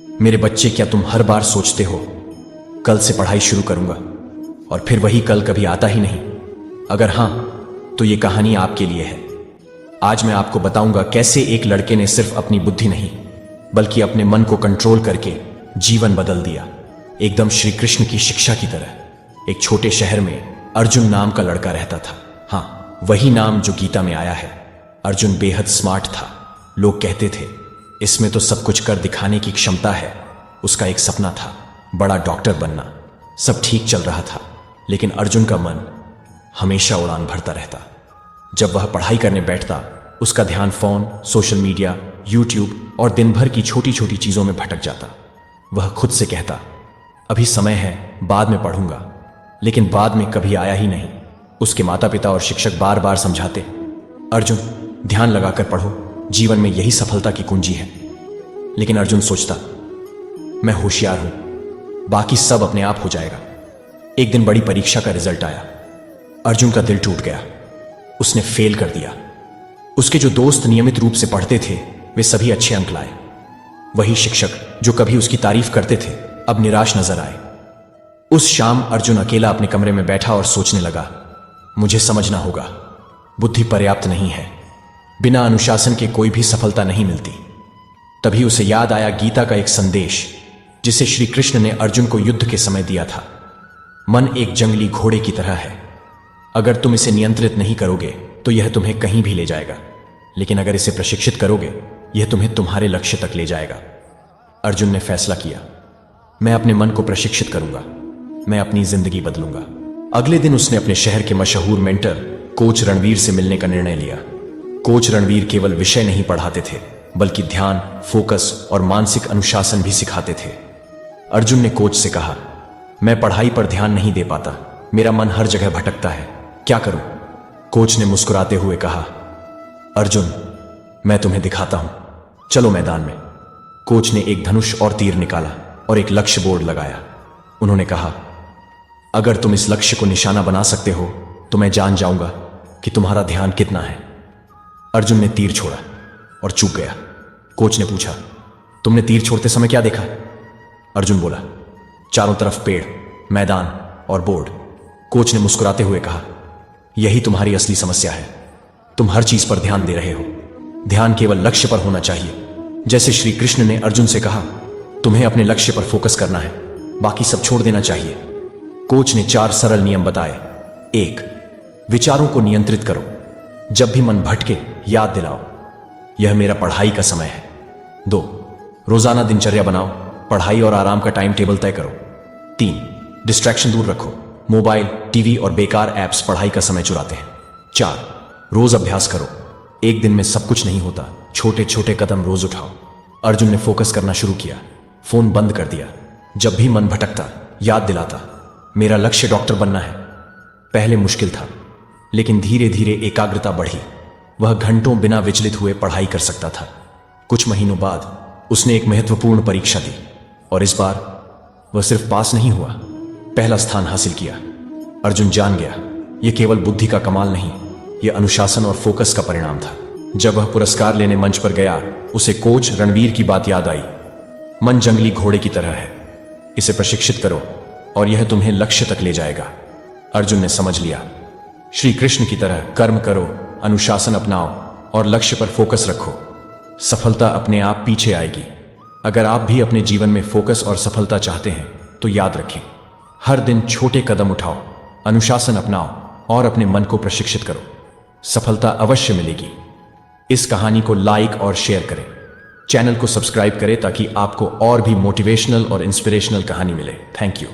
मेरे बच्चे, क्या तुम हर बार सोचते हो कल से पढ़ाई शुरू करूंगा और फिर वही कल कभी आता ही नहीं? अगर हां, तो ये कहानी आपके लिए है। आज मैं आपको बताऊंगा कैसे एक लड़के ने सिर्फ अपनी बुद्धि नहीं बल्कि अपने मन को कंट्रोल करके जीवन बदल दिया, एकदम श्री कृष्ण की शिक्षा की तरह। एक छोटे शहर में अर्जुन नाम का लड़का रहता था। हां, वही नाम जो गीता में आया है। अर्जुन बेहद स्मार्ट था। लोग कहते थे इसमें तो सब कुछ कर दिखाने की क्षमता है। उसका एक सपना था, बड़ा डॉक्टर बनना। सब ठीक चल रहा था, लेकिन अर्जुन का मन हमेशा उड़ान भरता रहता। जब वह पढ़ाई करने बैठता, उसका ध्यान फोन, सोशल मीडिया, यूट्यूब और दिन भर की छोटी छोटी चीजों में भटक जाता। वह खुद से कहता, अभी समय है, बाद में पढ़ूंगा। लेकिन बाद में कभी आया ही नहीं। उसके माता पिता और शिक्षक बार बार समझाते, अर्जुन ध्यान लगाकर पढ़ो, जीवन में यही सफलता की कुंजी है। लेकिन अर्जुन सोचता, मैं होशियार हूं, बाकी सब अपने आप हो जाएगा। एक दिन बड़ी परीक्षा का रिजल्ट आया। अर्जुन का दिल टूट गया। उसने फेल कर दिया। उसके जो दोस्त नियमित रूप से पढ़ते थे, वे सभी अच्छे अंक लाए। वही शिक्षक जो कभी उसकी तारीफ करते थे, अब निराश नजर आए। उस शाम अर्जुन अकेला अपने कमरे में बैठा और सोचने लगा, मुझे समझना होगा, बुद्धि पर्याप्त नहीं है, बिना अनुशासन के कोई भी सफलता नहीं मिलती। तभी उसे याद आया गीता का एक संदेश, जिसे श्री कृष्ण ने अर्जुन को युद्ध के समय दिया था। मन एक जंगली घोड़े की तरह है। अगर तुम इसे नियंत्रित नहीं करोगे तो यह तुम्हें कहीं भी ले जाएगा, लेकिन अगर इसे प्रशिक्षित करोगे, यह तुम्हें तुम्हारे लक्ष्य तक ले जाएगा। अर्जुन ने फैसला किया, मैं अपने मन को प्रशिक्षित करूंगा, मैं अपनी जिंदगी बदलूंगा। अगले दिन उसने अपने शहर के मशहूर मेंटर कोच रणवीर से मिलने का निर्णय लिया। कोच रणवीर केवल विषय नहीं पढ़ाते थे, बल्कि ध्यान, फोकस और मानसिक अनुशासन भी सिखाते थे। अर्जुन ने कोच से कहा, मैं पढ़ाई पर ध्यान नहीं दे पाता, मेरा मन हर जगह भटकता है, क्या करूं? कोच ने मुस्कुराते हुए कहा, अर्जुन मैं तुम्हें दिखाता हूं, चलो मैदान में। कोच ने एक धनुष और तीर निकाला और एक लक्ष्य बोर्ड लगाया। उन्होंने कहा, अगर तुम इस लक्ष्य को निशाना बना सकते हो तो मैं जान जाऊंगा कि तुम्हारा ध्यान कितना है। अर्जुन ने तीर छोड़ा और चूक गया। कोच ने पूछा, तुमने तीर छोड़ते समय क्या देखा? अर्जुन बोला, चारों तरफ पेड़, मैदान और बोर्ड। कोच ने मुस्कुराते हुए कहा, यही तुम्हारी असली समस्या है, तुम हर चीज पर ध्यान दे रहे हो। ध्यान केवल लक्ष्य पर होना चाहिए। जैसे श्री कृष्ण ने अर्जुन से कहा, तुम्हें अपने लक्ष्य पर फोकस करना है, बाकी सब छोड़ देना चाहिए। कोच ने 4 सरल नियम बताए। 1. विचारों को नियंत्रित करो, जब भी मन भटके याद दिलाओ, यह मेरा पढ़ाई का समय है। 2. रोजाना दिनचर्या बनाओ, पढ़ाई और आराम का टाइम टेबल तय करो। 3. डिस्ट्रैक्शन दूर रखो, मोबाइल, टीवी और बेकार ऐप्स पढ़ाई का समय चुराते हैं। 4. रोज अभ्यास करो, एक दिन में सब कुछ नहीं होता, छोटे छोटे कदम रोज उठाओ। अर्जुन ने फोकस करना शुरू किया, फोन बंद कर दिया। जब भी मन भटकता याद दिलाता, मेरा लक्ष्य डॉक्टर बनना है। पहले मुश्किल था, लेकिन धीरे धीरे एकाग्रता बढ़ी। वह घंटों बिना विचलित हुए पढ़ाई कर सकता था। कुछ महीनों बाद उसने एक महत्वपूर्ण परीक्षा दी और इस बार वह सिर्फ पास नहीं हुआ, पहला स्थान हासिल किया। अर्जुन जान गया, यह केवल बुद्धि का कमाल नहीं, यह अनुशासन और फोकस का परिणाम था। जब वह पुरस्कार लेने मंच पर गया, उसे कोच रणवीर की बात याद आई। मन जंगली घोड़े की तरह है, इसे प्रशिक्षित करो और यह तुम्हें लक्ष्य तक ले जाएगा। अर्जुन ने समझ लिया, श्री कृष्ण की तरह कर्म करो, अनुशासन अपनाओ और लक्ष्य पर फोकस रखो, सफलता अपने आप पीछे आएगी। अगर आप भी अपने जीवन में फोकस और सफलता चाहते हैं तो याद रखें, हर दिन छोटे कदम उठाओ, अनुशासन अपनाओ और अपने मन को प्रशिक्षित करो, सफलता अवश्य मिलेगी। इस कहानी को लाइक और शेयर करें, चैनल को सब्सक्राइब करें ताकि आपको और भी मोटिवेशनल और इंस्पिरेशनल कहानी मिले। Thank you.